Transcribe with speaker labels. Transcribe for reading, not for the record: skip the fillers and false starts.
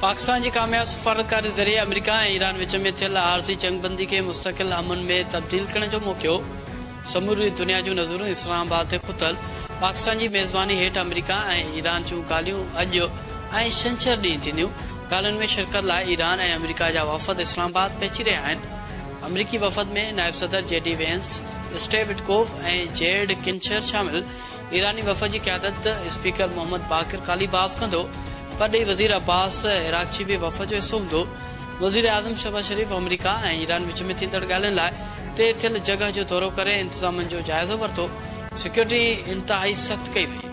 Speaker 1: पाकिस्तान की कामयाब सफारतकारी ज़रिए अमेरिका और ईरान विच में थियल आरजी जंगबंदी के मुस्तकिल अमन में तब्दील करने जो मौक़ो समूरी दुनिया जो नज़रूं इस्लामाबाद ते खुतल। पाकिस्तान की मेज़बानी हेठ अमेरिका और ईरान जूं ॻाल्हियूं अॼु ऐं छंछर ॾींहुं थींदियूं। ॻाल्हियुनि में शिरकत लाइ ईरान और अमेरिका जा वफ़द इस्लामाबाद पहुची रहिया आहिनि। अमरीकी वफ़द में नायब सदर JD वेंस, स्टीव विटकोफ और जेड किंचर शामिल। ईरानी वफ़द की क़यादत स्पीकर मोहम्मद बाक़िर कालीबाफ कंदो। परॾेही वज़ीर अब्बास इराक़ची भी वफ़द जो हिस्सो हूंदो। वज़ीर आज़म शहबाज शरीफ़ अमेरिका और ईरान विच में थींदड़ ॻाल्हियुनि लाइ तय थियल जगह जो दौरो करे इंतज़ामनि जो जाइज़ो वरितो। सिक्योरिटी इंतहाई सख़्त कई वई।